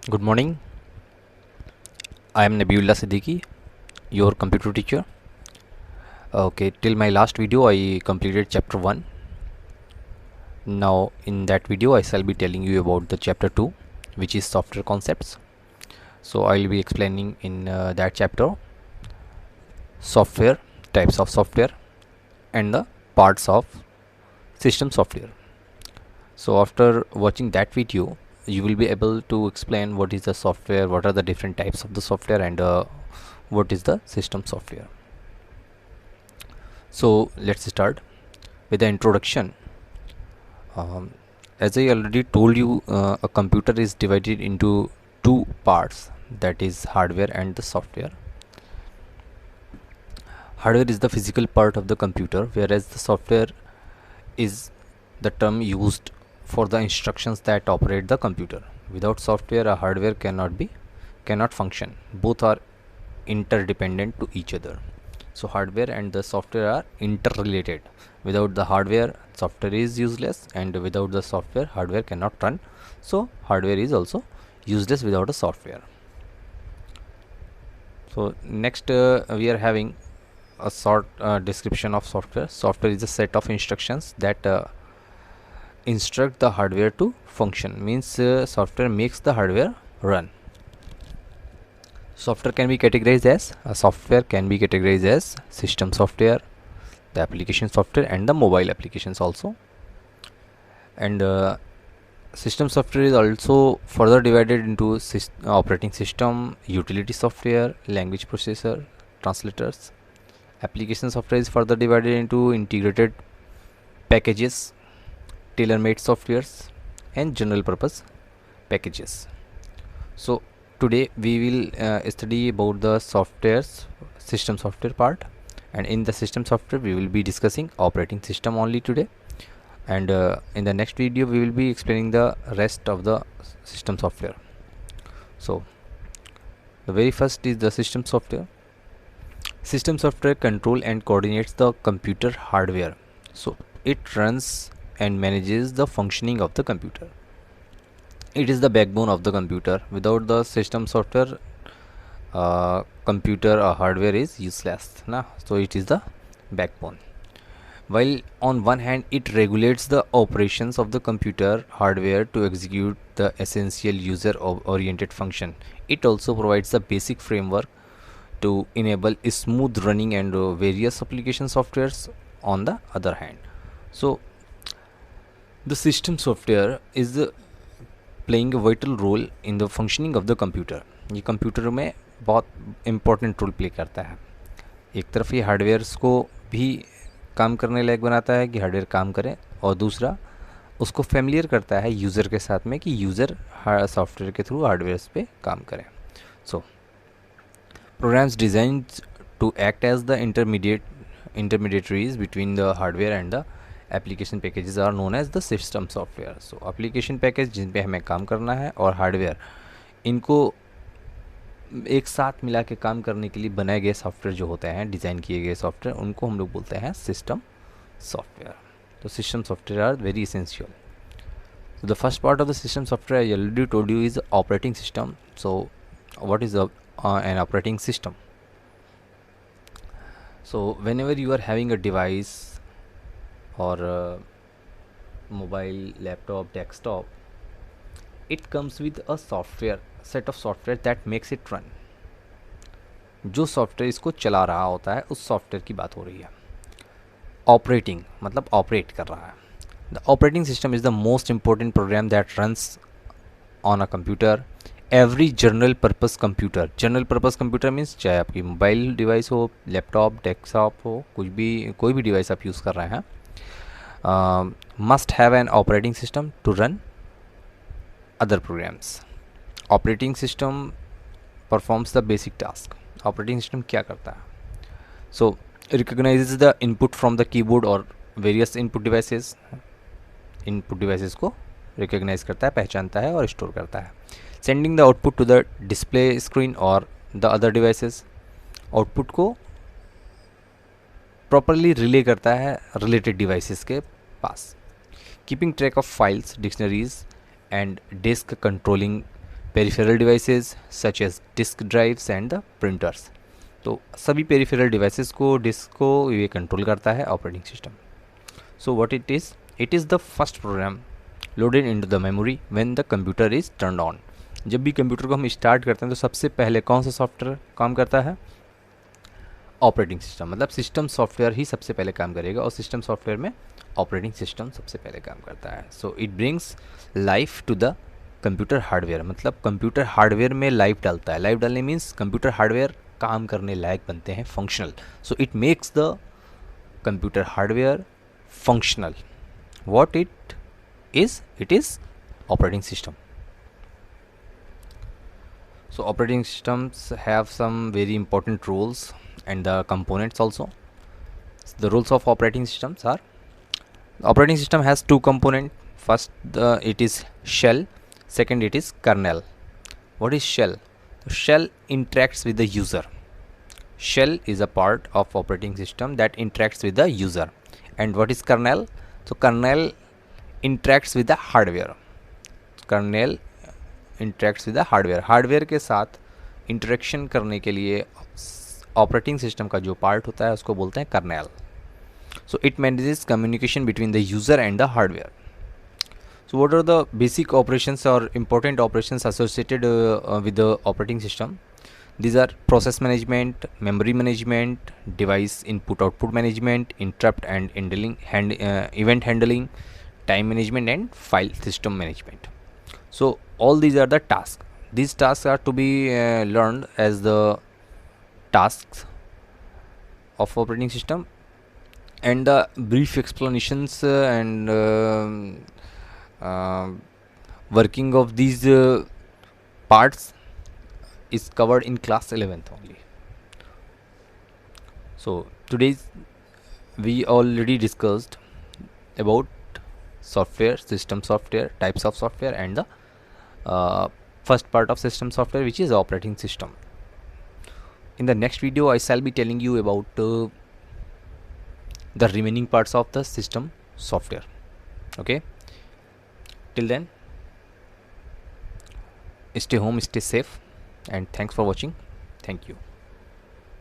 Good morning. I am Nabiullah Siddiqui, your computer teacher. Okay, till my last video, I completed chapter 1. Now, in that video, I shall be telling you about the chapter 2, which is software concepts. So, I will be explaining in that chapter software, types of software, and the parts of system software. So, after watching that video, you will be able to explain what is the software, what are the different types of the software, and what is the system software. So let's start with the introduction. As I already told you, a computer is divided into two parts, that is hardware and the software. Hardware is the physical part of the computer, whereas the software is the term used for the instructions that operate the computer. Without software, a hardware cannot function. Both are interdependent to each other. So hardware and the software are interrelated. Without the hardware, software is useless, and without the software, hardware cannot run. So hardware is also useless without a software. So next we are having a short description of software. Software is a set of instructions that instruct the hardware to function. Means software makes the hardware run. Software can be categorized as system software, the application software, and the mobile applications also. And system software is also further divided into operating system, utility software, language processor, translators. Application software is further divided into integrated packages, tailor-made softwares, and general purpose packages. So today we will study about the system software part, and in the system software we will be discussing operating system only today, and in the next video we will be explaining the rest of the system software. So the very first is the system software. System software control and coordinates the computer hardware, so it runs and manages the functioning of the computer. It is the backbone of the computer. Without the system software, computer or hardware is useless, so it is the backbone. While on one hand it regulates the operations of the computer hardware to execute the essential user oriented function, it also provides the basic framework to enable a smooth running and various application softwares on the other hand. So the system software is playing a vital role in the functioning of the computer. ये computer में बहुत important role play करता है. एक तरफ ये hardwares को भी काम करने लायक बनाता है कि हार्डवेयर काम करे, और दूसरा उसको फेमिलियर करता है यूज़र के साथ में कि यूज़र सॉफ्टवेयर के थ्रू हार्डवेयर्स पे काम करें. So programs design to act as the intermediaries between the hardware and the application packages are known as the system software. So application package जिन पे हमें काम करना है और हार्डवेयर, इनको एक साथ मिला के काम करने के लिए बनाए गए सॉफ्टवेयर जो होते हैं, डिज़ाइन किए गए सॉफ्टवेयर, उनको हम लोग बोलते हैं सिस्टम सॉफ्टवेयर. तो system software are very essential. So the first part of the system software I already told you is operating system. So what is an operating system? So whenever you are having a device or mobile, laptop, desktop, it comes with a set of software that makes it run. जो software इसको चला रहा होता है उस software की बात हो रही है. ऑपरेटिंग मतलब ऑपरेट कर रहा है. The operating system is the most important program that runs on a computer. Every general purpose computer means चाहे आपकी मोबाइल डिवाइस हो, लैपटॉप, डेस्कटॉप हो, कोई भी डिवाइस आप यूज़ कर रहे हैं, must have an operating system to run other programs. Operating system performs the basic task. Operating system क्या करता है? So recognizes the input from the keyboard or various input devices. Input devices को recognize करता है, पहचानता है और store करता है. Sending the output to the display screen or the other devices. Output को प्रॉपरली रिले करता है रिलेटेड डिवाइसेस के पास. Keeping track of files, dictionaries and disk controlling peripheral devices such as disk drives and the printers. तो सभी peripheral devices को, disc को ये कंट्रोल करता है operating system. So what it is the first program loaded into the memory when the computer is turned on. जब भी computer को हम स्टार्ट करते हैं तो सबसे पहले कौन सा सॉफ्टवेयर काम करता है? Operating system. मतलब सिस्टम सॉफ्टवेयर ही सबसे पहले काम करेगा, और सिस्टम सॉफ्टवेयर में ऑपरेटिंग सिस्टम सबसे पहले काम करता है। So it brings life to the computer hardware. मतलब कंप्यूटर हार्डवेयर में लाइफ डालता है। लाइफ डालने मीन्स कंप्यूटर हार्डवेयर काम करने लायक बनते हैं, functional. So it makes the computer hardware functional. What it is operating system. So operating systems have some very important roles and the components also. The roles of operating systems are: operating system has two components. First, it is shell. Second, it is kernel. What is shell? The shell interacts with the user. Shell is a part of operating system that interacts with the user. And what is kernel? So kernel interacts with the hardware. Kernel interacts with the hardware. Hardware के साथ interaction करने के लिए operating system का जो part होता है उसको बोलते हैं kernel. So it manages communication between the user and the hardware. So what are the basic operations or important operations associated with the operating system? These are process management, memory management, device input output management, interrupt and event handling, time management, and file system management. So all these are the tasks. These tasks are to be learned as the tasks of operating system, and the brief explanations and working of these parts is covered in class 11th only. So today we already discussed about software, system software, types of software, and the first part of system software, which is operating system. In the next video I shall be telling you about the remaining parts of the system software. Okay, till then, stay home, stay safe, and thanks for watching. Thank you.